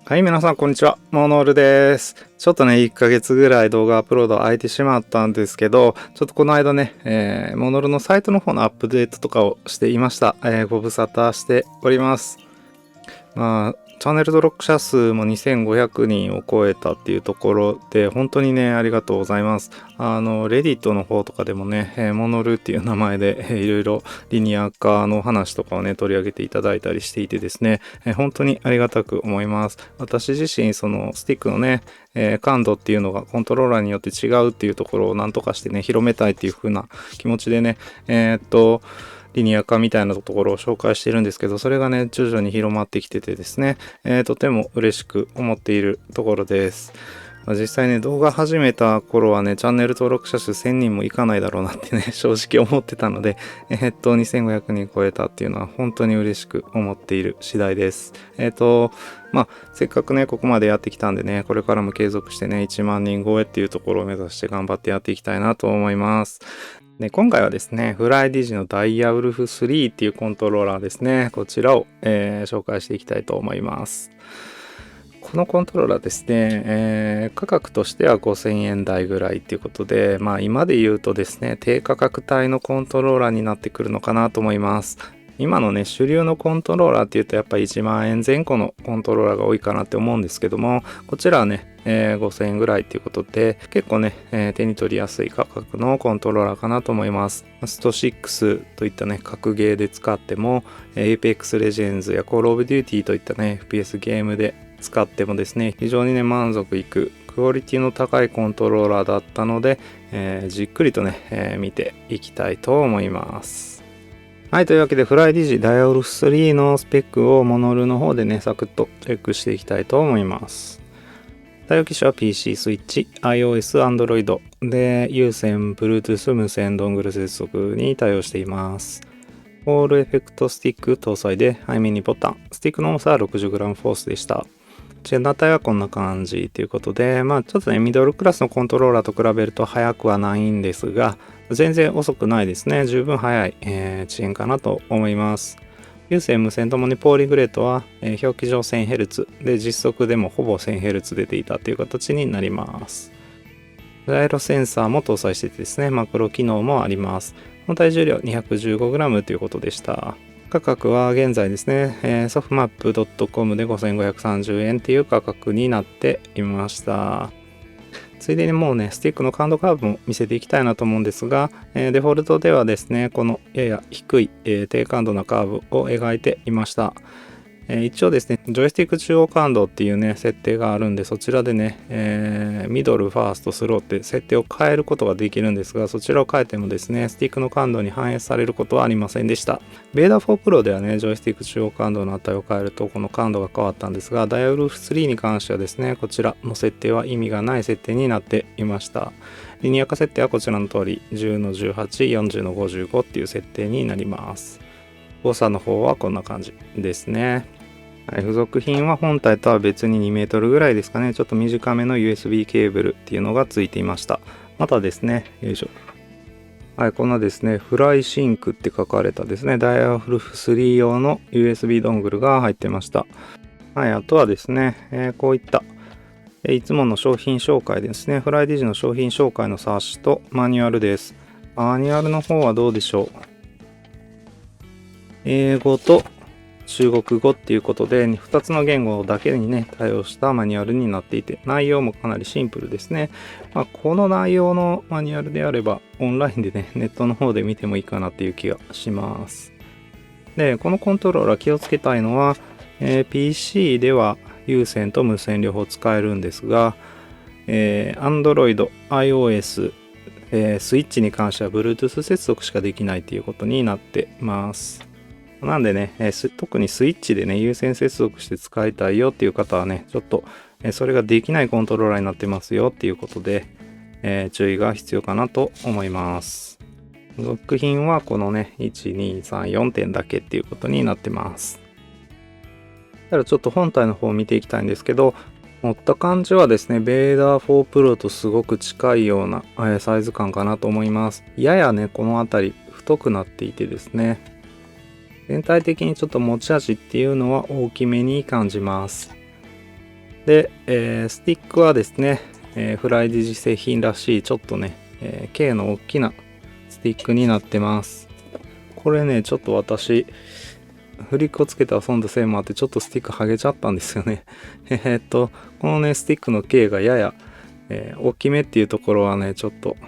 はい、皆さん、こんにちは。モノールです。ちょっとね、1ヶ月ぐらい動画アップロード空いてしまったんですけど、ちょっとこの間ね、モノールのサイトの方のアップデートとかをしていました。ご無沙汰しております。チャンネル登録者数も2500人を超えたっていうところで、本当にね、ありがとうございます。レディットの方とかでもね、モノルっていう名前で、いろいろリニア化の話とかをね、取り上げていただいたりしていてですね、本当にありがたく思います。私自身、そのスティックのね、感度っていうのがコントローラーによって違うっていうところをなんとかしてね、広めたいっていう風な気持ちでね、リニア化みたいなところを紹介しているんですけど、それがね、徐々に広まってきててですね、とても嬉しく思っているところです。実際ね、動画始めた頃はね、チャンネル登録者数1000人もいかないだろうなってね、正直思ってたので、2500人超えたっていうのは本当に嬉しく思っている次第です。せっかくね、ここまでやってきたんでね、これからも継続してね、1万人超えっていうところを目指して頑張ってやっていきたいなと思います。で、今回はですね、フライディジのダイヤウルフ3っていうコントローラーですね。こちらを、紹介していきたいと思います。このコントローラーですね、価格としては5000円台ぐらいっていうことで、今で言うとですね、低価格帯のコントローラーになってくるのかなと思います。今のね、主流のコントローラーっていうとやっぱり1万円前後のコントローラーが多いかなって思うんですけども、こちらはね、5000円ぐらいっていうことで、結構ね、手に取りやすい価格のコントローラーかなと思います。スト6といったね、格ゲーで使っても、Apex Legends や Call of Duty といったね、FPS ゲームで使ってもですね、非常にね、満足いくクオリティの高いコントローラーだったので、じっくりとね、見ていきたいと思います。はい、というわけでフライディジダイヤウルフ3のスペックをモノルの方でね、サクッとチェックしていきたいと思います。対応機種は PC、スイッチ、iOS、Android で有線、Bluetooth、無線ドングル接続に対応しています。オールエフェクトスティック搭載で背面にボタン、スティックの重さは 60g フォースでした。チェンダー帯はこんな感じということで、ちょっとね、ミドルクラスのコントローラーと比べると速くはないんですが、全然遅くないですね。十分速い、遅延かなと思います。有線無線ともにポーリグレートは、表記上 1000Hz で実測でもほぼ 1000Hz 出ていたという形になります。ジャイロセンサーも搭載していてですね、マクロ機能もあります。本体重量 215g ということでした。価格は現在ですね、ソフマップ .com で5530円っていう価格になっていました。ついでにもうね、スティックの感度カーブも見せていきたいなと思うんですが、デフォルトではですね、このやや低い、低感度なカーブを描いていました。一応ですね、ジョイスティック中央感度っていうね、設定があるんで、そちらでね、ミドル、ファースト、スローって設定を変えることができるんですが、そちらを変えてもですね、スティックの感度に反映されることはありませんでした。ベーダ4 Pro ではね、ジョイスティック中央感度の値を変えると、この感度が変わったんですが、ダイヤルフ3に関してはですね、こちらの設定は意味がない設定になっていました。リニア化設定はこちらの通り、10-18、40-55っていう設定になります。誤差の方はこんな感じですね。はい、付属品は本体とは別に2メートルぐらいですかね、ちょっと短めの USB ケーブルっていうのがついていました。またですね、よいしょ。はい、こんなですね、フライシンクって書かれたですね、ダイヤルフ3用の USB ドングルが入ってました。はい、あとはですね、こういった、いつもの商品紹介ですね、フライディジの商品紹介の冊子とマニュアルです。マニュアルの方はどうでしょう。英語と中国語っていうことで、2つの言語だけにね、対応したマニュアルになっていて、内容もかなりシンプルですね。この内容のマニュアルであれば、オンラインでね、ネットの方で見てもいいかなっていう気がします。で、このコントローラー気をつけたいのは、PC では有線と無線両方使えるんですが、Android、iOS、スイッチに関しては Bluetooth 接続しかできないということになってます。なんでね、特にスイッチでね、有線接続して使いたいよっていう方はね、ちょっと、それができないコントローラーになってますよっていうことで、注意が必要かなと思います。付属品はこのね、1、2、3、4点だけっていうことになってます。ただちょっと本体の方を見ていきたいんですけど、持った感じはですね、ベーダー4 Pro とすごく近いような、サイズ感かなと思います。ややね、この辺り太くなっていてですね、全体的にちょっと持ち味っていうのは大きめに感じます。で、スティックはですね、フライディジ製品らしいちょっとね、K の大きなスティックになってます。これね、ちょっと私フリックをつけて遊んだせいもあってちょっとスティック剥げちゃったんですよね。このねスティックの K がやや、大きめっていうところはねちょっと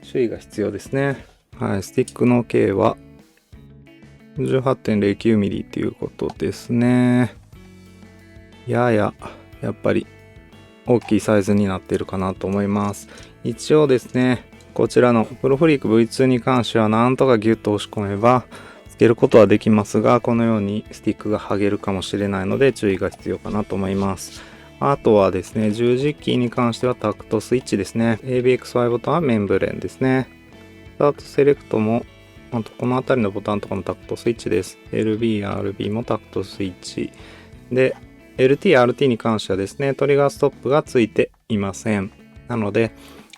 注意が必要ですね。はい、スティックの K は 18.09mm っていうことですね。ややっぱり大きいサイズになっているかなと思います。一応ですね、こちらのプロフリーク V2 に関してはなんとかギュッと押し込めばつけることはできますが、このようにスティックが剥げるかもしれないので注意が必要かなと思います。あとはですね、十字キーに関してはタクトスイッチですね。ABXY ボタンはメンブレンですね。スタートセレクトも、あとこの辺りのボタンとかもタクトスイッチです。LB、RB もタクトスイッチ。で、LT、RT に関してはですね、トリガーストップがついていません。なので、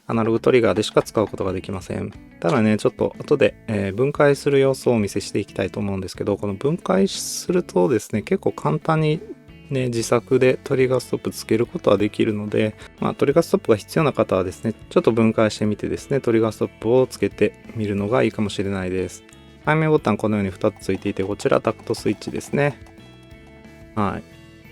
アナログトリガーでしか使うことができません。ただね、ちょっと後で、分解する様子をお見せしていきたいと思うんですけど、この分解するとですね、結構簡単にね、自作でトリガーストップつけることはできるので、トリガーストップが必要な方はですね、ちょっと分解してみてですね、トリガーストップをつけてみるのがいいかもしれないです。背面ボタンこのように2つついていて、こちらタクトスイッチですね。はい。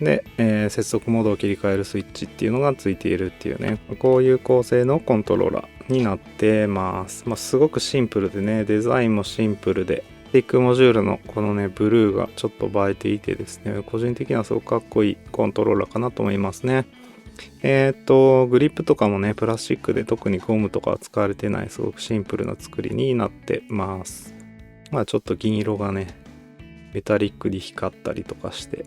で、接続モードを切り替えるスイッチっていうのがついているっていうね、こういう構成のコントローラーになってます。すごくシンプルでね、デザインもシンプルで、スティックモジュールのこのね、ブルーがちょっと映えていてですね、個人的にはすごくかっこいいコントローラーかなと思いますね。グリップとかもね、プラスチックで特にゴムとかは使われてない、すごくシンプルな作りになってます。ちょっと銀色がね、メタリックに光ったりとかして、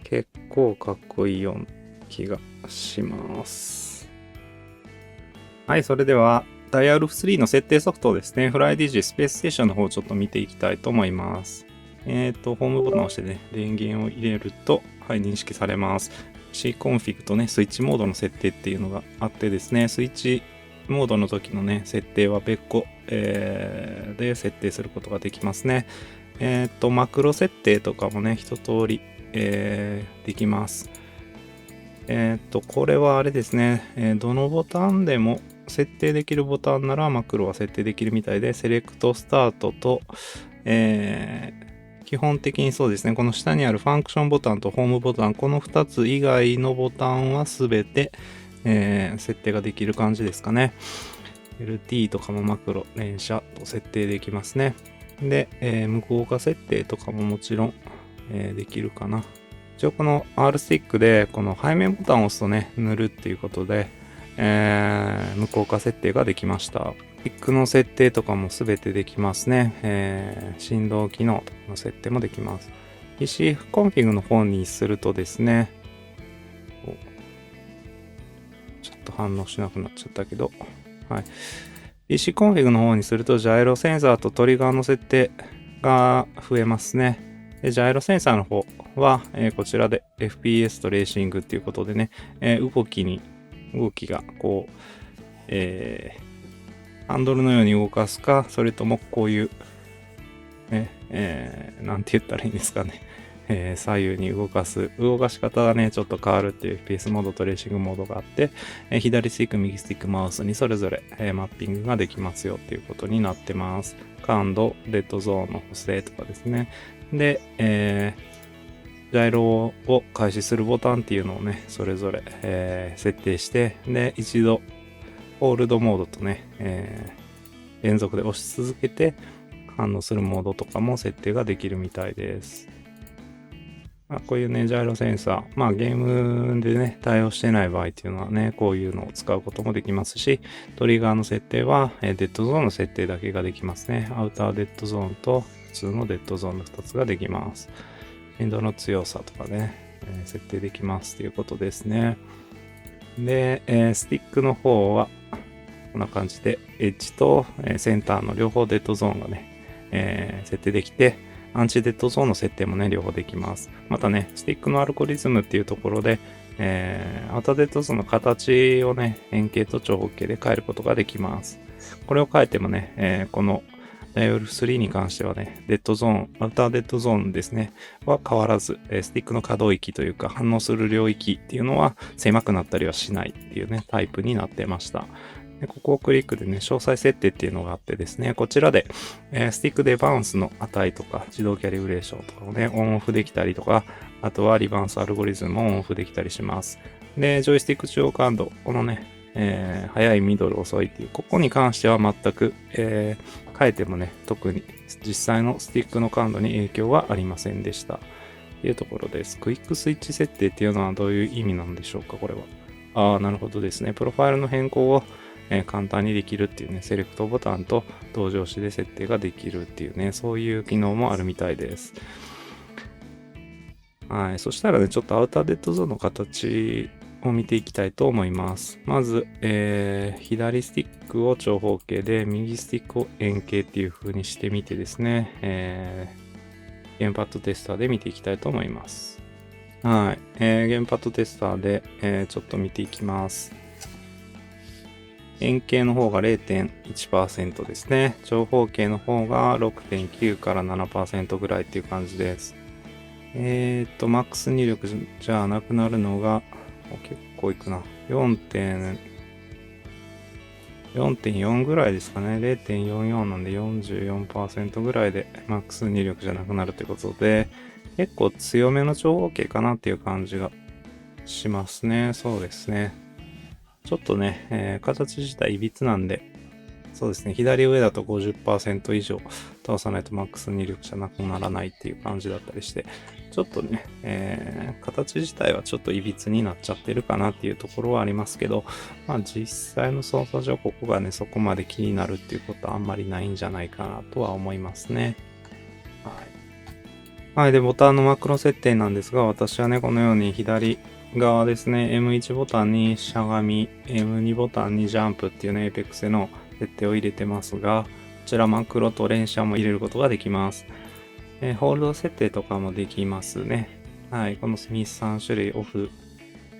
結構かっこいいような気がします。はい、それでは、ダイヤル3の設定ソフトをですね、フライディジスペースステーションの方をちょっと見ていきたいと思います。ホームボタンを押してね、電源を入れると、はい、認識されます。C コンフィグとね、スイッチモードの設定っていうのがあってですね、スイッチモードの時のね、設定は別個、で設定することができますね。マクロ設定とかもね、一通り、できます。これはあれですね、どのボタンでも設定できるボタンならマクロは設定できるみたいで、セレクトスタートと、基本的にそうですね、この下にあるファンクションボタンとホームボタン、この2つ以外のボタンはすべて、設定ができる感じですかね。LT とかもマクロ、連射と設定できますね。で、無効化設定とかももちろん、できるかな。一応この R スティックでこの背面ボタンを押すとね、塗るっていうことで、無効化設定ができました。ピックの設定とかもすべてできますね。振動機能の設定もできます。PC コンフィグの方にするとですね、ちょっと反応しなくなっちゃったけど、はい。PC コンフィグの方にすると、ジャイロセンサーとトリガーの設定が増えますね。でジャイロセンサーの方は、こちらで FPS とレーシングっていうことでね、動きがこう、ハンドルのように動かすか、それともこういう、なんて言ったらいいんですかね。左右に動かし方がね、ちょっと変わるっていう FPS モードとレーシングモードがあって、左スティック、右スティック、マウスにそれぞれ、マッピングができますよっていうことになってます。感度、デッドゾーンの補正とかですね。で、ジャイロを開始するボタンっていうのをね、それぞれ、設定して、で、一度、ホールドモードとね、連続で押し続けて反応するモードとかも設定ができるみたいです。こういうね、ジャイロセンサー、ゲームでね、対応してない場合っていうのはね、こういうのを使うこともできますし、トリガーの設定は、デッドゾーンの設定だけができますね。アウターデッドゾーンと普通のデッドゾーンの2つができます。振動の強さとかね、設定できますということですね。で、スティックの方は、こんな感じで、エッジとセンターの両方デッドゾーンがね、設定できて、アンチデッドゾーンの設定もね、両方できます。またね、スティックのアルゴリズムっていうところで、アウターデッドゾーンの形をね、円形と長方形で変えることができます。これを変えてもね、この DIF3 に関してはね、デッドゾーン、アウターデッドゾーンですね、は変わらず、スティックの可動域というか反応する領域っていうのは狭くなったりはしないっていうね、タイプになってました。でここをクリックでね、詳細設定っていうのがあってですね、こちらで、スティックでバウンスの値とか、自動キャリブレーションとかをね、オンオフできたりとか、あとはリバウンスアルゴリズムをオンオフできたりします。で、ジョイスティック中央感度、このね、早い、ミドル、遅いっていう、ここに関しては全く、変えてもね、特に実際のスティックの感度に影響はありませんでした。というところです。クイックスイッチ設定っていうのはどういう意味なんでしょうか、これは。なるほどですね。プロファイルの変更を簡単にできるっていうね、セレクトボタンと同乗詞で設定ができるっていうね、そういう機能もあるみたいです。はい。そしたらね、ちょっとアウターデッドゾーンの形を見ていきたいと思います。まず、左スティックを長方形で、右スティックを円形っていう風にしてみてですね、ゲームパッドテスターで見ていきたいと思います。はい。ゲームパッドテスターで、ちょっと見ていきます。円形の方が 0.1% ですね。長方形の方が 6.9 から 7% ぐらいっていう感じです。マックス入力じゃなくなるのが、結構いくな。4.4 ぐらいですかね。0.44 なんで 44% ぐらいでマックス入力じゃなくなるということで、結構強めの長方形かなっていう感じがしますね。そうですね。ちょっとね、形自体いびつなんで、そうですね、左上だと 50% 以上倒さないとマックス入力じゃなくならないっていう感じだったりして、ちょっとね、形自体はちょっといびつになっちゃってるかなっていうところはありますけど、まあ実際の操作上ここがね、そこまで気になるっていうことはあんまりないんじゃないかなとは思いますね。はい。はい、で、ボタンのマクロ設定なんですが、私はね、このように左側ですね、M1 ボタンにしゃがみ、M2 ボタンにジャンプっていうね、Apex での設定を入れてますが、こちらマクロと連射も入れることができます。ホールド設定とかもできますね。はい、この3種類オフ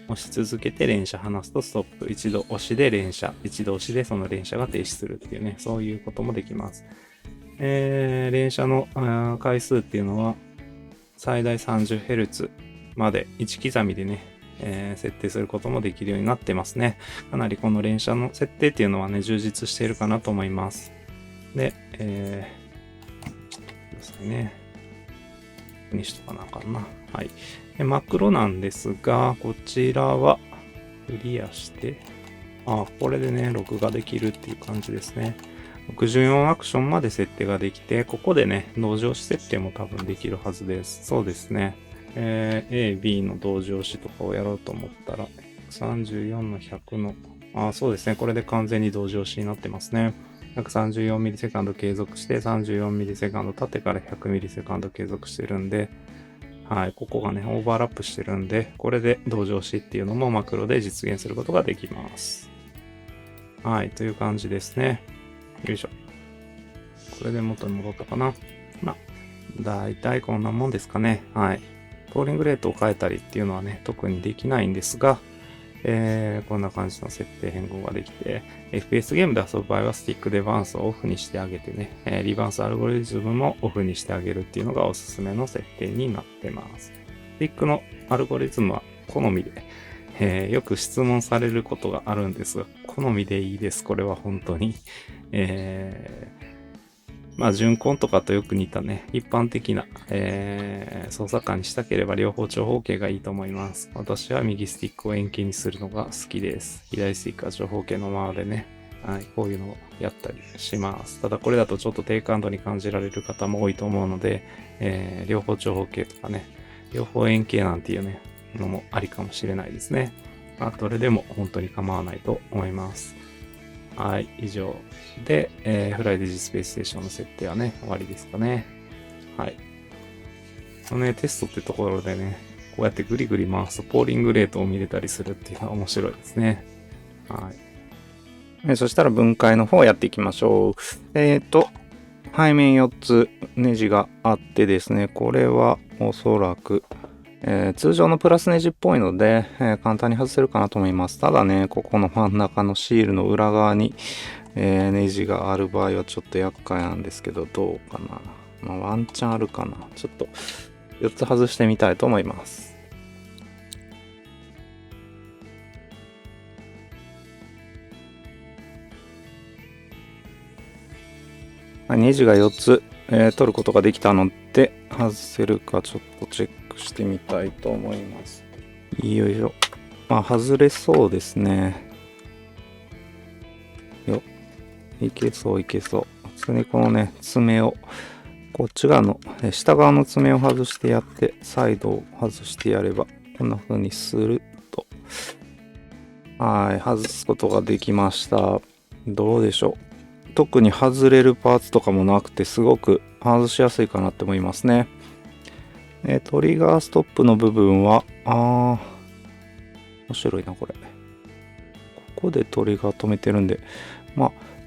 押し続けて連射離すとストップ、一度押しで連射、一度押しでその連射が停止するっていうね、そういうこともできます。連射の回数っていうのは最大 30Hz まで1刻みでね、設定することもできるようになってますね。かなりこの連射の設定っていうのはね、充実しているかなと思います。で、くださいね。にしとかなあかんな。はい。でマクロなんですが、こちらはクリアして、これでね、録画できるっていう感じですね。64アクションまで設定ができて、ここでね、同乗詞設定も多分できるはずです。そうですね。A、B の同乗詞とかをやろうと思ったら、34の100の、そうですね。これで完全に同乗詞になってますね。134ミリセカンド継続して、34ミリセカンド経ってから100ミリセカンド継続してるんで、はい、ここがね、オーバーラップしてるんで、これで同乗詞っていうのもマクロで実現することができます。はい、という感じですね。よいしょ。これで元に戻ったかな。まあ、だいたいこんなもんですかね。はい。ポーリングレートを変えたりっていうのはね、特にできないんですが、こんな感じの設定変更ができて、FPS ゲームで遊ぶ場合はスティックでバウンスをオフにしてあげてね、リバウンスアルゴリズムもオフにしてあげるっていうのがおすすめの設定になってます。スティックのアルゴリズムは好みで、よく質問されることがあるんですが、好みでいいです。これは本当に。まあ、順コンとかとよく似たね、一般的な、操作感にしたければ両方長方形がいいと思います。私は右スティックを円形にするのが好きです。左スティックは長方形のままでね、はい、こういうのをやったりします。ただこれだとちょっと低感度に感じられる方も多いと思うので、両方長方形とかね、両方円形なんていうね、のもありかもしれないですね。まあ、どれでも本当に構わないと思います。はい、以上で、フライデジスペースステーションの設定はね、終わりですかね。はい。このね、テストってところでね、こうやってグリグリ回すとポーリングレートを見れたりするっていうのは面白いですね。はい。そしたら分解の方をやっていきましょう。背面4つネジがあってですね、これはおそらく、通常のプラスネジっぽいので、簡単に外せるかなと思います。ただね、ここの真ん中のシールの裏側に、ネジがある場合はちょっと厄介なんですけど、どうかな。ワンチャンあるかな。ちょっと4つ外してみたいと思います。ネジが4つ、取ることができたので、外せるかちょっとチェックしてみたいと思います。よいしょ。外れそうですね。いけそういけそう。普通にこのね、爪を、こっち側の、下側の爪を外してやって、サイドを外してやれば、こんな風にスルッと、外すことができました。どうでしょう。特に外れるパーツとかもなくて、すごく外しやすいかなって思いますね。トリガーストップの部分は、面白いな、これ。ここでトリガー止めてるんで、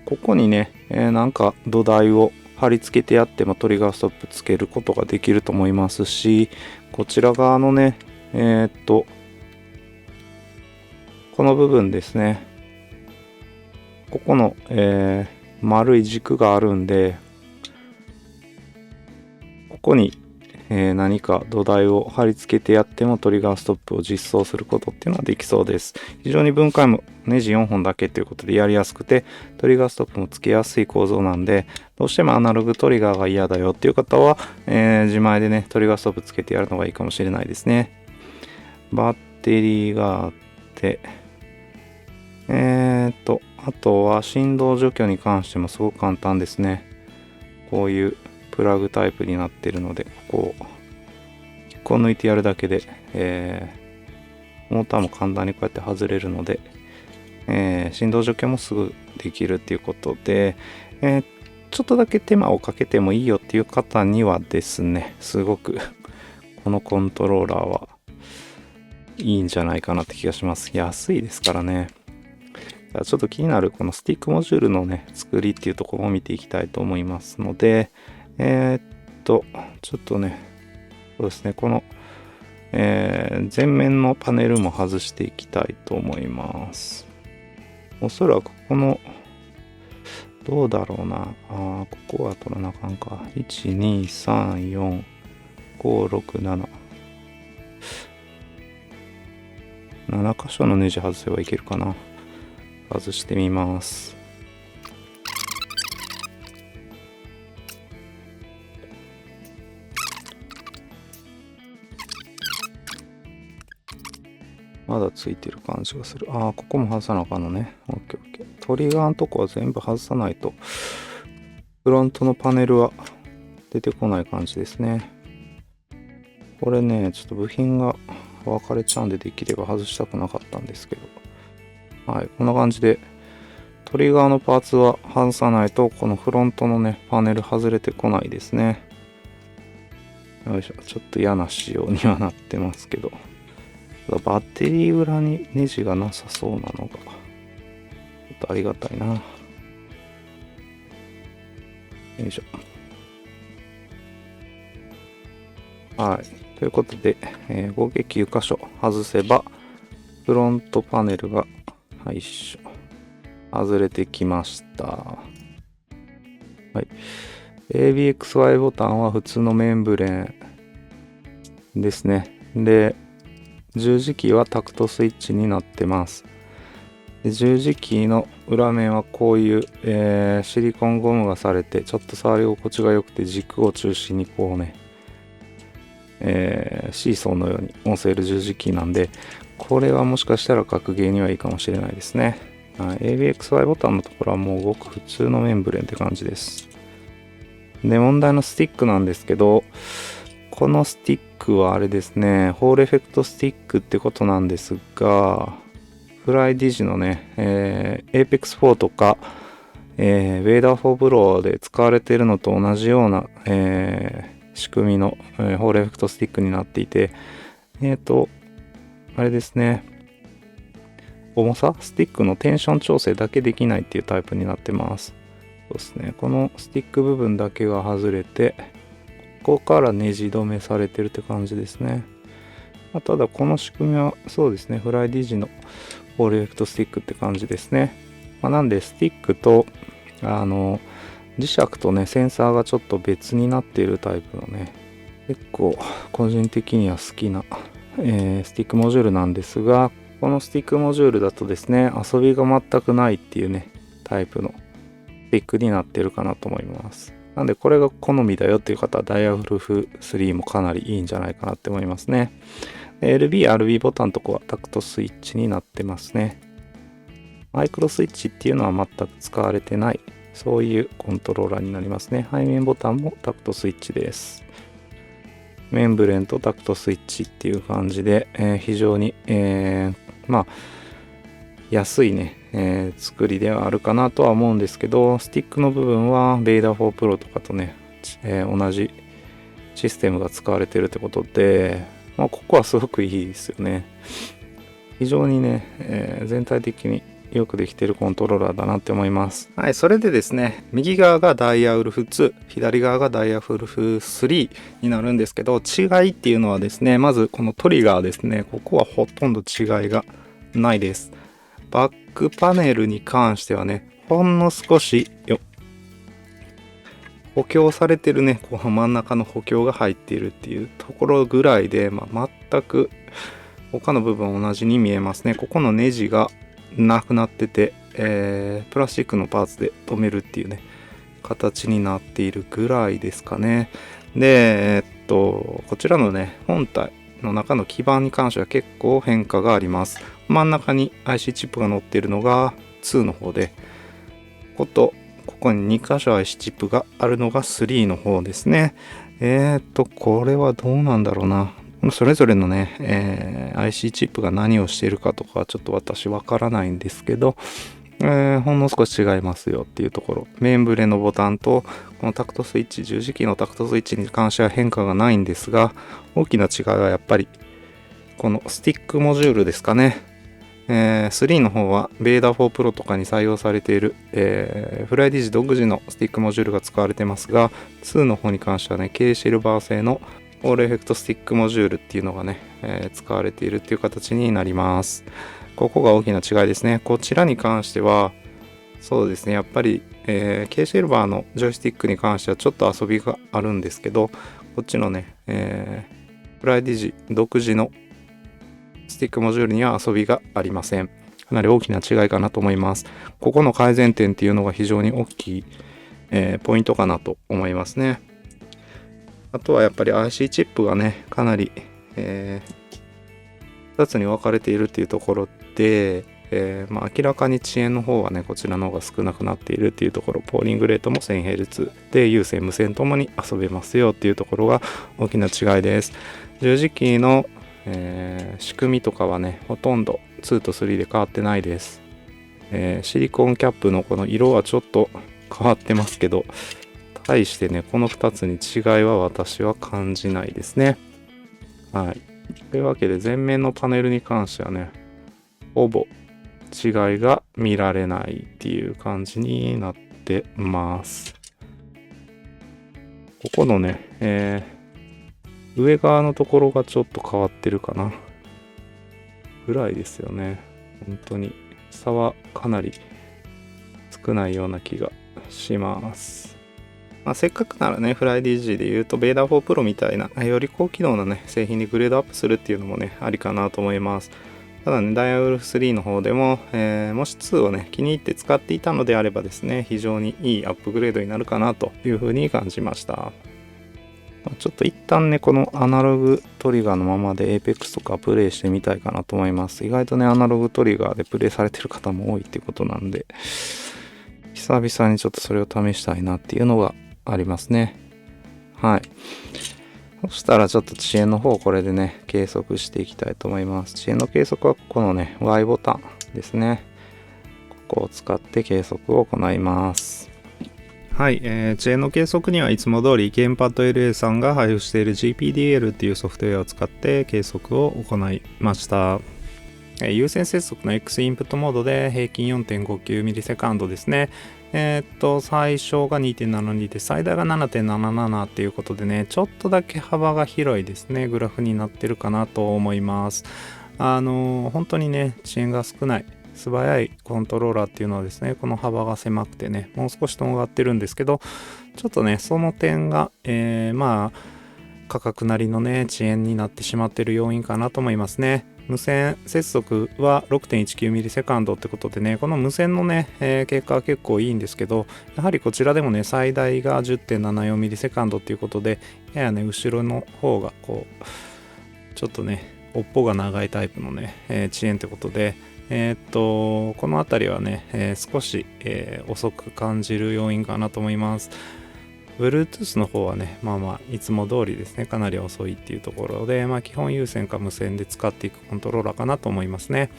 ここにね、なんか土台を貼り付けてやってもトリガーストップつけることができると思いますし、こちら側のね、この部分ですね。ここの、丸い軸があるんで、ここに、何か土台を貼り付けてやってもトリガーストップを実装することっていうのはできそうです。非常に分解もネジ4本だけということでやりやすくて、トリガーストップもつけやすい構造なんで、どうしてもアナログトリガーが嫌だよっていう方は、自前でね、トリガーストップつけてやるのがいいかもしれないですね。バッテリーがあって、あとは振動除去に関してもすごく簡単ですね。こういうプラグタイプになってるので、ここを1個抜いてやるだけで、モーターも簡単にこうやって外れるので、振動除去もすぐできるっていうことで、ちょっとだけ手間をかけてもいいよっていう方にはですね、すごくこのコントローラーはいいんじゃないかなって気がします。安いですからね。ちょっと気になるこのスティックモジュールのね、作りっていうところを見ていきたいと思いますので、ちょっとね、そうですね、この、前面のパネルも外していきたいと思います。おそらくこの、どうだろうな。ここは取らなあかんか。1、2、3、4、5、6、7。7箇所のネジ外せばいけるかな。外してみます。まだついてる感じがする。ここも外さなあかんのね。オッケーオッケー。トリガーのとこは全部外さないと、フロントのパネルは出てこない感じですね。これね、ちょっと部品が分かれちゃうんで、できれば外したくなかったんですけど。こんな感じで、トリガーのパーツは外さないと、このフロントのね、パネル外れてこないですね。よいしょ。ちょっと嫌な仕様にはなってますけど。バッテリー裏にネジがなさそうなのが、ちょっとありがたいな。よいしょ。ということで、合計9箇所外せば、フロントパネルが、外れてきました。ABXY ボタンは普通のメンブレーンですね。で、十字キーはタクトスイッチになってます。で十字キーの裏面はこういう、シリコンゴムがされて、ちょっと触り心地が良くて、軸を中心にこうね、シーソーのように押せる十字キーなんで、これはもしかしたら格ゲーにはいいかもしれないですね。ABXY ボタンのところはもうごく普通のメンブレンって感じです。で、問題のスティックなんですけど、このスティックはあれですね、ホールエフェクトスティックってことなんですが、フライディジのね、Apex 4とか、ウェイダー4ブローで使われているのと同じような、仕組みの、ホールエフェクトスティックになっていて、あれですね、重さスティックのテンション調整だけできないっていうタイプになってます。そうですね、このスティック部分だけが外れて、ここからネジ止めされてるって感じですね。ただこの仕組みはそうですね、フライディジのホールエフェクトスティックって感じですね。なんでスティックと磁石とねセンサーがちょっと別になっているタイプのね、結構個人的には好きな、スティックモジュールなんですが、このスティックモジュールだとですね、遊びが全くないっていうねタイプのスティックになってるかなと思います。なんでこれが好みだよっていう方はダイヤルフ3もかなりいいんじゃないかなって思いますね。LB、RB ボタンとかはタクトスイッチになってますね。マイクロスイッチっていうのは全く使われてない、そういうコントローラーになりますね。背面ボタンもタクトスイッチです。メンブレンとタクトスイッチっていう感じで、非常に、安いね、作りではあるかなとは思うんですけど、スティックの部分はベイダー4 Pro とかとね、同じシステムが使われてるってことで、ここはすごくいいですよね。非常にね、全体的によくできてるコントローラーだなって思います。はい、それでですね、右側がダイヤウルフ2、左側がダイヤウルフ3になるんですけど、違いっていうのはですね、まずこのトリガーですね、ここはほとんど違いがないです。バックパネルに関してはね、ほんの少し補強されてるね、こう真ん中の補強が入っているっていうところぐらいで、全く他の部分同じに見えますね。ここのネジがなくなってて、プラスチックのパーツで留めるっていうね形になっているぐらいですかね。でこちらのね本体の中の基板に関しては結構変化があります。真ん中に IC チップが載っているのが2の方で、ここに2箇所 IC チップがあるのが3の方ですね。これはどうなんだろうな。それぞれのね、IC チップが何をしているかとかちょっと私わからないんですけど、ほんの少し違いますよっていうところ。メンブレのボタンとこのタクトスイッチ、十字キーのタクトスイッチに関しては変化がないんですが、大きな違いはやっぱりこのスティックモジュールですかね。3の方はベーダー4 Pro とかに採用されている、フライディジ独自のスティックモジュールが使われてますが、2の方に関してはね、K シルバー製のオールエフェクトスティックモジュールっていうのがね、使われているっていう形になります。ここが大きな違いですね。こちらに関しては、そうですね、やっぱり、K シルバーのジョイスティックに関してはちょっと遊びがあるんですけど、こっちのね、フライディジ独自のスティックモジュールには遊びがありません。かなり大きな違いかなと思います。ここの改善点っていうのが非常に大きい、ポイントかなと思いますね。あとはやっぱり IC チップがね、かなり、2つに分かれているっていうところで、明らかに遅延の方はね、こちらの方が少なくなっているっていうところ、ポーリングレートも 1000Hz で有線無線ともに遊べますよっていうところが大きな違いです。十字キーの、仕組みとかはね、ほとんど2と3で変わってないです。シリコンキャップのこの色はちょっと変わってますけど、対してね、この2つに違いは私は感じないですね。はい。というわけで前面のパネルに関してはね、ほぼ違いが見られないっていう感じになってます。ここのね、上側のところがちょっと変わってるかなぐらいですよね。本当に差はかなり少ないような気がします。せっかくならね、フライ DG で言うと、ベーダー4 Pro みたいな、より高機能なね、製品にグレードアップするっていうのもね、ありかなと思います。ただね、ダイヤウルフ3の方でも、もし2をね、気に入って使っていたのであればですね、非常にいいアップグレードになるかなというふうに感じました。ちょっと一旦ね、このアナログトリガーのままで Apex とかプレイしてみたいかなと思います。意外とね、アナログトリガーでプレイされてる方も多いっていうことなんで、久々にちょっとそれを試したいなっていうのがありますね。はい。そしたらちょっと遅延の方これでね、計測していきたいと思います。遅延の計測はこのね、Y ボタンですね。ここを使って計測を行います。はい、遅延の計測にはいつも通りゲームパッド LA さんが配布している GPDL っていうソフトウェアを使って計測を行いました。有線接続の X インプットモードで平均 4.59ms ですね。最小が 2.72 で最大が 7.77 っていうことでね、ちょっとだけ幅が広いですね、グラフになってるかなと思います。本当にね、遅延が少ない素早いコントローラーっていうのはですね、この幅が狭くてね、もう少しとんがってるんですけど、ちょっとね、その点が、まあ、価格なりのね、遅延になってしまっている要因かなと思いますね。無線接続は 6.19ms ってことでね、この無線のね、結果は結構いいんですけど、やはりこちらでもね、最大が 10.74ms っていうことで、ややね、後ろの方がこう、ちょっとね、尾っぽが長いタイプのね、遅延ってことで、この辺りはね、少し、遅く感じる要因かなと思います。Bluetooth の方はね、いつも通りですね、かなり遅いっていうところで、基本有線か無線で使っていくコントローラーかなと思いますね。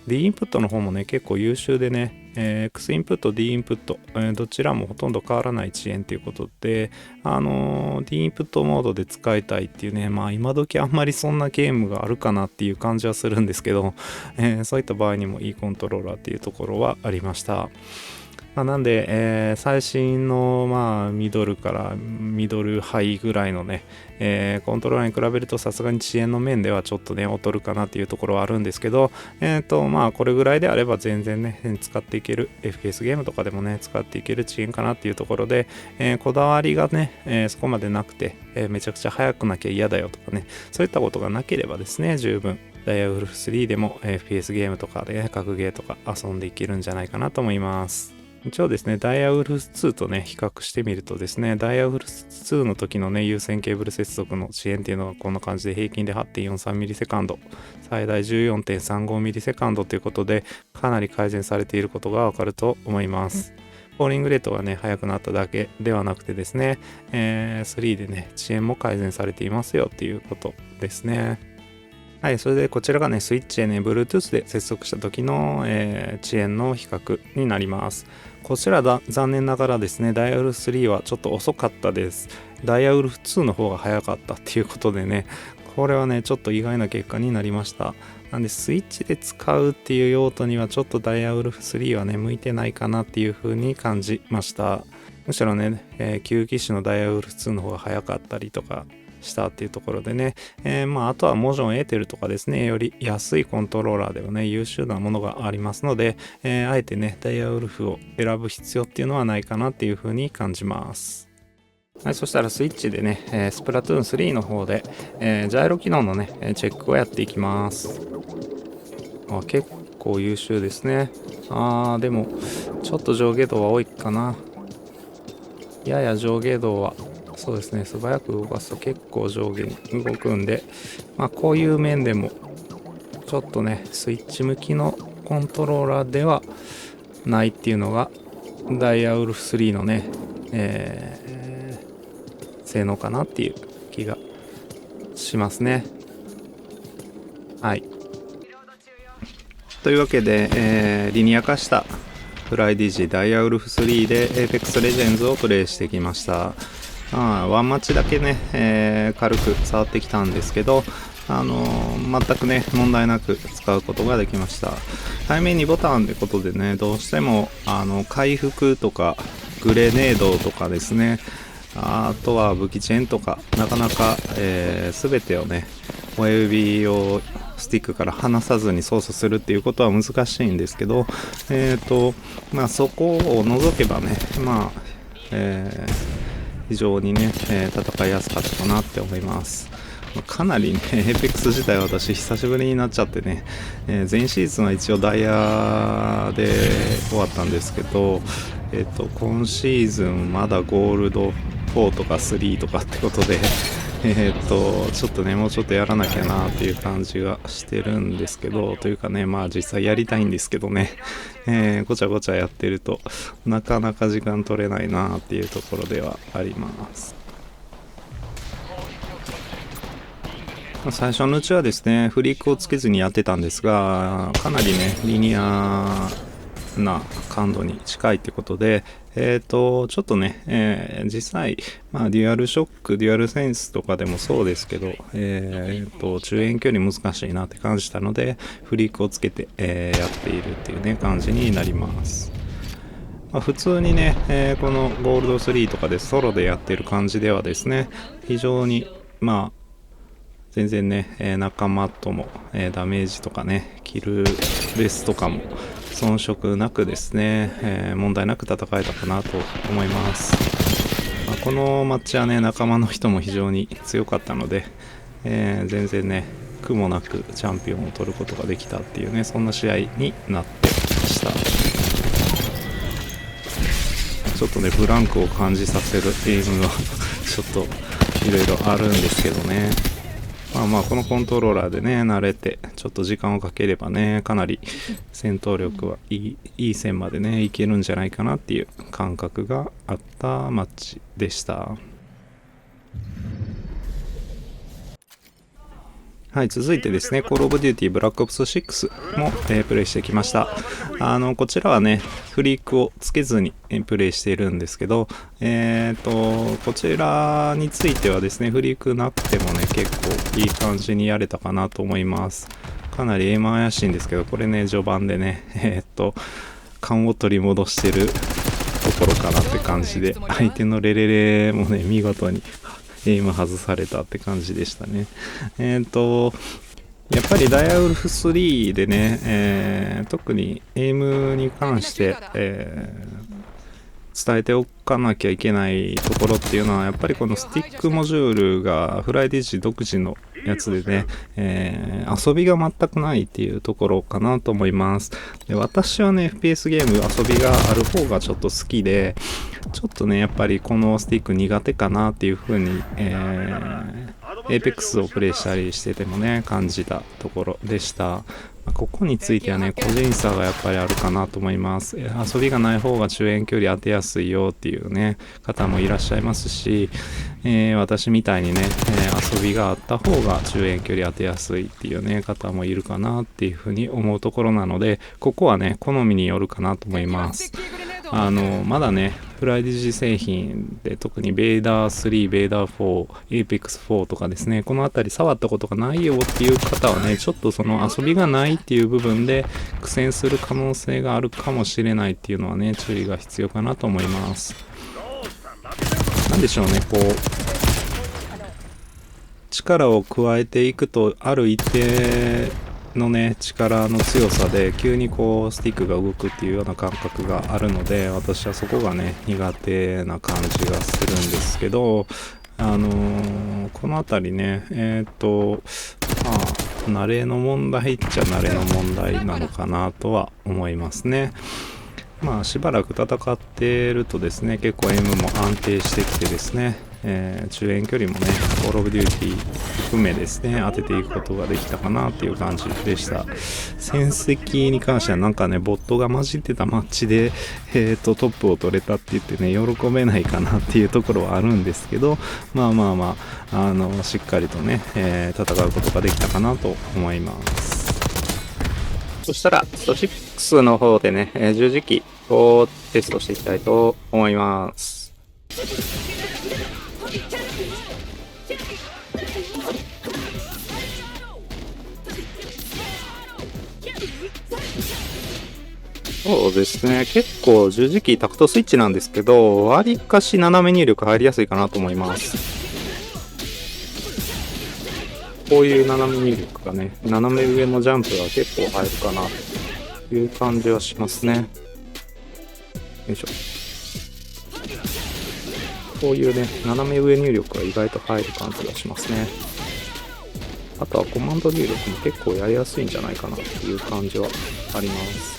D インプットの方もね、結構優秀でね、X インプット、D インプット、どちらもほとんど変わらない遅延ということで、D インプットモードで使いたいっていうね、今時あんまりそんなゲームがあるかなっていう感じはするんですけど、そういった場合にもいいコントローラーっていうところはありました。なんで、最新の、ミドルからミドルハイぐらいのね、コントローラーに比べるとさすがに遅延の面ではちょっとね、劣るかなっていうところはあるんですけど、これぐらいであれば全然ね、使っていける、FPS ゲームとかでもね、使っていける遅延かなっていうところで、こだわりがね、そこまでなくて、めちゃくちゃ速くなきゃ嫌だよとかね、そういったことがなければですね、十分。ダイヤウルフ3でも FPS ゲームとかで、ね、格ゲーとか遊んでいけるんじゃないかなと思います。一応ですね、ダイヤウルフ2とね、比較してみるとですね、ダイヤウルフ2の時のね、有線ケーブル接続の遅延っていうのがこんな感じで平均で 8.43ms、最大 14.35ms ということで、かなり改善されていることがわかると思います。ポーリングレートがね、速くなっただけではなくてですね、3でね、遅延も改善されていますよっていうことですね。はい、それでこちらがね、スイッチへね、Bluetooth で接続した時の、遅延の比較になります。こちら残念ながらですね、ダイヤウルフ3はちょっと遅かったです。ダイヤウルフ2の方が早かったっていうことでね、これはね、ちょっと意外な結果になりました。なんで、スイッチで使うっていう用途にはちょっとダイヤウルフ3はね、向いてないかなっていう風に感じました。むしろね、旧機種のダイヤウルフ2の方が早かったりとか、したっていうところでね、あとはモジョンエーテルとかですね、より安いコントローラーではね、優秀なものがありますので、あえてね、ダイヤウルフを選ぶ必要っていうのはないかなっていうふうに感じます。はい、そしたらスイッチでね、スプラトゥーン3の方で、ジャイロ機能のね、チェックをやっていきます。結構優秀ですね。でも、ちょっと上下動は多いかな。やや上下動はそうですね、素早く動かすと結構上下に動くんで、こういう面でもちょっとね、スイッチ向きのコントローラーではないっていうのがダイヤウルフ3のね、性能かなっていう気がしますね。はい。というわけで、リニア化したフライディジダイヤウルフ3で Apex Legends をプレイしてきました。ワンマッチだけね、軽く触ってきたんですけど、全くね、問題なく使うことができました。背面2ボタンってことでね、どうしても、回復とか、グレネードとかですね、あとは武器チェーンとか、なかなか、全てをね、親指をスティックから離さずに操作するっていうことは難しいんですけど、そこを除けばね、非常にね、戦いやすかったかなって思います。かなりね、Apex 自体私久しぶりになっちゃってね、前シーズンは一応ダイヤで終わったんですけど、今シーズンまだゴールド4とか3とかってことで、ちょっとね、もうちょっとやらなきゃなっていう感じがしてるんですけど、というかね、実際やりたいんですけどね、ごちゃごちゃやってるとなかなか時間取れないなっていうところではあります。最初のうちはですね、フリークをつけずにやってたんですが、かなりね、リニアな感度に近いってことで、ちょっとね、実際、デュアルショック、デュアルセンスとかでもそうですけど、中遠距離難しいなって感じたので、フリークをつけて、やっているっていうね、感じになります。普通にね、このゴールド3とかでソロでやってる感じではですね、非常に、全然ね、仲間とも、ダメージとかね、キルレスとかも遜色なくですね、問題なく戦えたかなと思います。このマッチはね、仲間の人も非常に強かったので、全然ね、苦もなくチャンピオンを取ることができたっていうね、そんな試合になってました。ちょっとね、ブランクを感じさせるゲームがちょっといろいろあるんですけどね。まあこのコントローラーでね、慣れてちょっと時間をかければね、かなり戦闘力はいい線までね、いけるんじゃないかなっていう感覚があったマッチでした。はい、続いてですね、Call of Duty Black Ops 6も、プレイしてきました。こちらはね、フリークをつけずに、プレイしているんですけど、こちらについてはですね、フリークなくてもね、結構いい感じにやれたかなと思います。かなりエイム怪しいんですけど、これね、序盤でね、勘を取り戻してるところかなって感じで、相手のレレレもね、見事にエイム外されたって感じでしたね。やっぱりダイヤウルフ3でね、特にエイムに関して、伝えておかなきゃいけないところっていうのは、やっぱりこのスティックモジュールがフライディッジ独自のやつでね、遊びが全くないっていうところかなと思います。で、私はね、FPS ゲーム遊びがある方がちょっと好きで、ちょっとね、やっぱりこのスティック苦手かなっていう風に、Apex をプレイしたりしててもね、感じたところでした。ここについてはね、個人差がやっぱりあるかなと思います。遊びがない方が中遠距離当てやすいよっていうね、方もいらっしゃいますし、私みたいにね、遊びがあった方が中遠距離当てやすいっていうね、方もいるかなっていうふうに思うところなので、ここはね、好みによるかなと思います。まだね、フライディジ製品で特にベイダー3、ベイダー4、Apex 4とかですね、このあたり触ったことがないよっていう方はね、ちょっとその遊びがないっていう部分で苦戦する可能性があるかもしれないっていうのはね、注意が必要かなと思います。なんでしょうね、こう、力を加えていくと、ある一定のね、力の強さで急にこうスティックが動くっていうような感覚があるので、私はそこがね、苦手な感じがするんですけど、この辺りね、慣れの問題っちゃ慣れの問題なのかなとは思いますね。しばらく戦ってるとですね、結構エイムも安定してきてですね、中遠距離もね、コールオブデューティー含めですね、当てていくことができたかなっていう感じでした。戦績に関してはなんかね、ボットが混じってたマッチで、トップを取れたって言ってね、喜べないかなっていうところはあるんですけど、しっかりとね、戦うことができたかなと思います。そしたら、スト6の方でね、十字キーをテストしていきたいと思います。そうですね、結構十字キータクトスイッチなんですけど、わりかし斜め入力入りやすいかなと思います。こういう斜め入力がね、斜め上のジャンプが結構入るかなという感じはしますね。よいしょ。こういうね、斜め上入力が意外と入る感じがしますね。あとはコマンド入力も結構やりやすいんじゃないかなっていう感じはあります。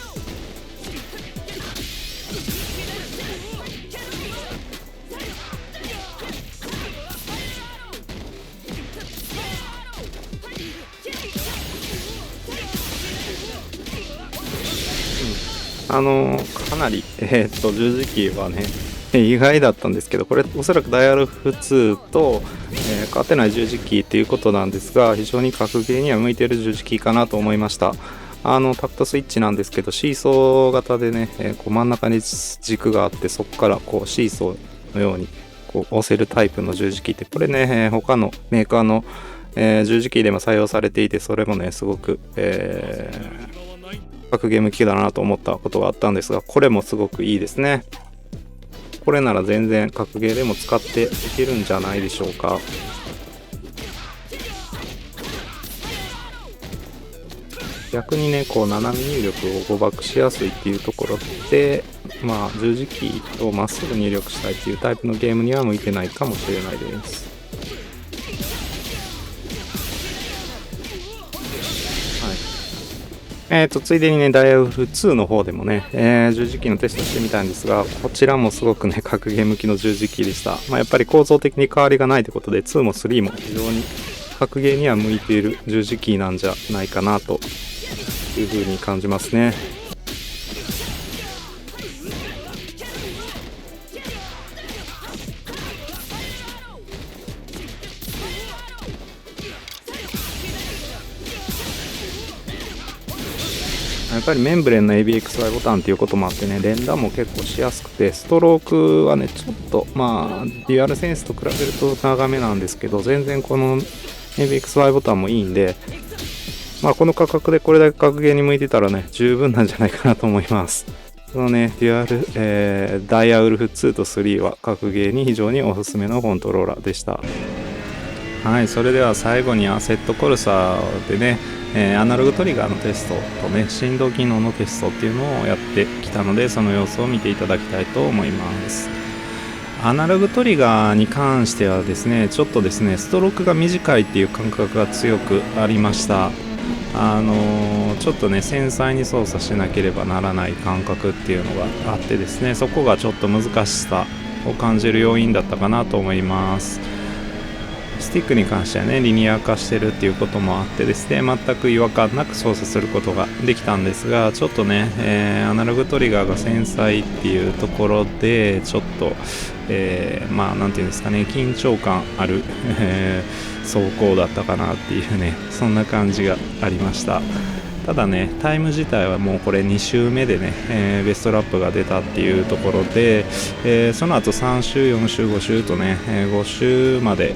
かなり、十字キーはね、意外だったんですけど、これおそらくダイアルフ2と、変わってない十字キーっていうことなんですが、非常に格ゲーには向いている十字キーかなと思いました。タクトスイッチなんですけど、シーソー型でね、こう真ん中に軸があって、そこからこうシーソーのようにこう押せるタイプの十字キーって、これね、他のメーカーの、十字キーでも採用されていて、それもね、すごく、格ゲーム機だなと思ったことがあったんですが、これもすごくいいですね。これなら全然格ゲーでも使っていけるんじゃないでしょうか。逆にね、こう斜め入力を誤爆しやすいっていうところで、十字キーをまっすぐ入力したいっていうタイプのゲームには向いてないかもしれないです。ついでにね、ダイヤルフ2の方でもね、十字キーのテストしてみたんですが、こちらもすごくね、格ゲー向きの十字キーでした。やっぱり構造的に変わりがないということで、2も3も非常に格ゲーには向いている十字キーなんじゃないかなというふうに感じますね。やっぱりメンブレンの ABXY ボタンっていうこともあってね、連打も結構しやすくて、ストロークはね、ちょっとデュアルセンスと比べると長めなんですけど、全然この ABXY ボタンもいいんで、この価格でこれだけ格ゲーに向いてたらね、十分なんじゃないかなと思います。このね、デュアル、ダイヤウルフ2と3は格ゲーに非常におすすめのコントローラーでした。はい、それでは最後にアセットコルサでね、アナログトリガーのテストとね、振動機能のテストっていうのをやってきたので、その様子を見ていただきたいと思います。アナログトリガーに関してはですね、ちょっとですね、ストロークが短いっていう感覚が強くありました。ちょっとね、繊細に操作しなければならない感覚っていうのがあってですね、そこがちょっと難しさを感じる要因だったかなと思います。スティックに関してはね、リニア化してるっていうこともあってですね、全く違和感なく操作することができたんですが、ちょっとね、アナログトリガーが繊細っていうところで、ちょっと、なんていうんですかね、緊張感ある、走行だったかなっていうね、そんな感じがありました。ただね、タイム自体はもうこれ2周目でね、ベストラップが出たっていうところで、その後3周、4周、5周とね、5周まで、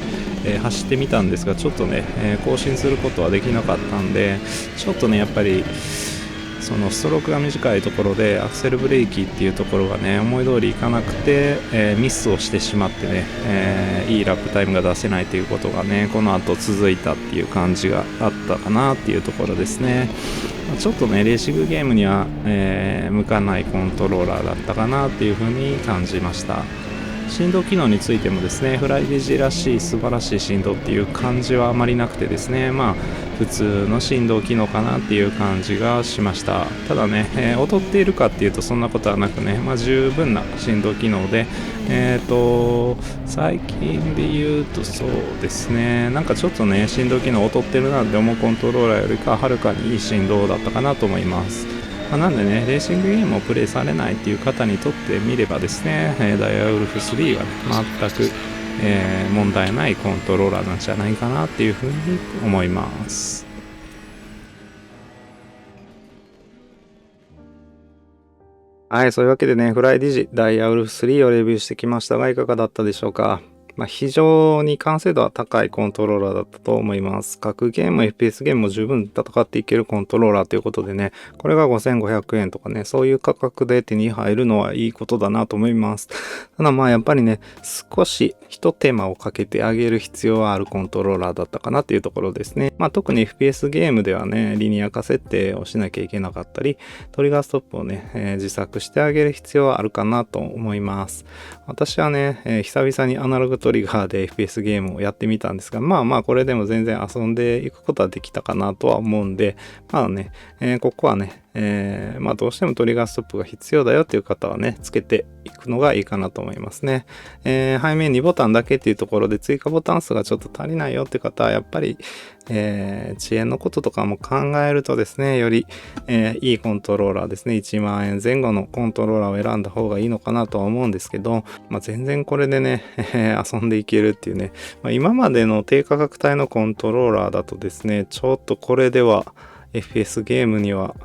走ってみたんですが、ちょっとね、更新することはできなかったんで、ちょっとね、やっぱりそのストロークが短いところでアクセルブレーキっていうところがね、思い通りいかなくて、ミスをしてしまってね、いいラップタイムが出せないということがね、この後続いたっていう感じがあったかなっていうところですね。ちょっとね、レーシングゲームには、向かないコントローラーだったかなっていうふうに感じました。振動機能についてもですね、フライデジらしい素晴らしい振動っていう感じはあまりなくてですね、普通の振動機能かなっていう感じがしました。ただね、劣っているかっていうとそんなことはなくね、十分な振動機能で、最近で言うとそうですね、なんかちょっとね、振動機能劣ってるなって思うコントローラーよりかはるかにいい振動だったかなと思います。なんでね、レーシングゲームをプレイされないっていう方にとってみればですね、ダイヤウルフ3はね、全く、問題ないコントローラーなんじゃないかなっていうふうに思います。はい、そういうわけでね、フライディジダイヤウルフ3をレビューしてきましたが、いかがだったでしょうか。非常に完成度は高いコントローラーだったと思います。格ゲーム、FPS ゲームも十分戦っていけるコントローラーということでね、これが5500円とかね、そういう価格で手に入るのはいいことだなと思います。ただやっぱりね、少し一手間をかけてあげる必要はあるコントローラーだったかなっていうところですね。特に FPS ゲームではね、リニア化設定をしなきゃいけなかったり、トリガーストップをね、自作してあげる必要はあるかなと思います。私はね、久々にアナログトリガーで FPS ゲームをやってみたんですが、これでも全然遊んでいくことはできたかなとは思うんで、ここはね、どうしてもトリガーストップが必要だよっていう方はね、つけていくのがいいかなと思いますね。背面2ボタンだけっていうところで追加ボタン数がちょっと足りないよっていう方はやっぱり、遅延のこととかも考えるとですね、より、いいコントローラーですね、1万円前後のコントローラーを選んだ方がいいのかなとは思うんですけど、全然これでね、遊んでいけるっていうね、今までの低価格帯のコントローラーだとですね、ちょっとこれではFPS ゲームには、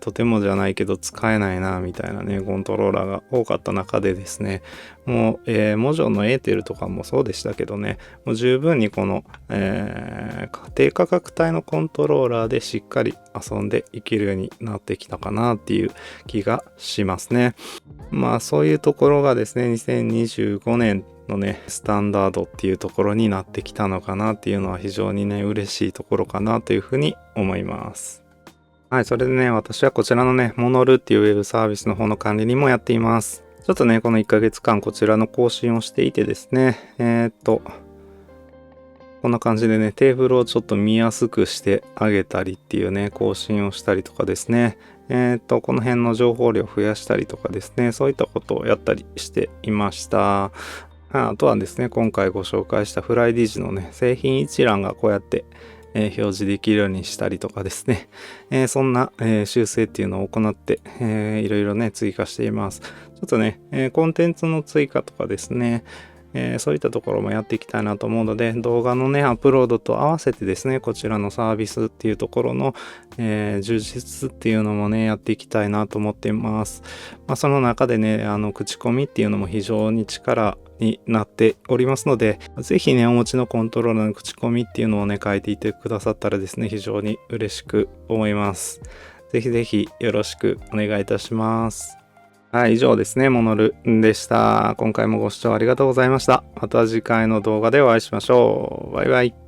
とてもじゃないけど使えないなみたいなねコントローラーが多かった中でですね、もう、モジョのエーテルとかもそうでしたけどね、もう十分にこの、低価格帯のコントローラーでしっかり遊んでいけるようになってきたかなっていう気がしますね。そういうところがですね、2025年のねスタンダードっていうところになってきたのかなっていうのは非常にね嬉しいところかなというふうに思います。はい、それでね、私はこちらのね、モノルっていうウェブサービスの方の管理にもやっています。ちょっとね、この1ヶ月間こちらの更新をしていてですね、こんな感じでね、テーブルをちょっと見やすくしてあげたりっていうね、更新をしたりとかですね、この辺の情報量を増やしたりとかですね、そういったことをやったりしていました。あとはですね、今回ご紹介したフライディジのね、製品一覧がこうやって、表示できるようにしたりとかですね、そんな、修正っていうのを行って、いろいろね、追加しています。ちょっとね、コンテンツの追加とかですね、そういったところもやっていきたいなと思うので、動画のね、アップロードと合わせてですね、こちらのサービスっていうところの、充実っていうのもね、やっていきたいなと思っています。その中でね、口コミっていうのも非常に力になっておりますので、ぜひね、お持ちのコントローラーの口コミっていうのをね、書いていてくださったらですね、非常に嬉しく思います。ぜひぜひよろしくお願いいたします。はい、以上ですね。モノルでした。今回もご視聴ありがとうございました。また次回の動画でお会いしましょう。バイバイ。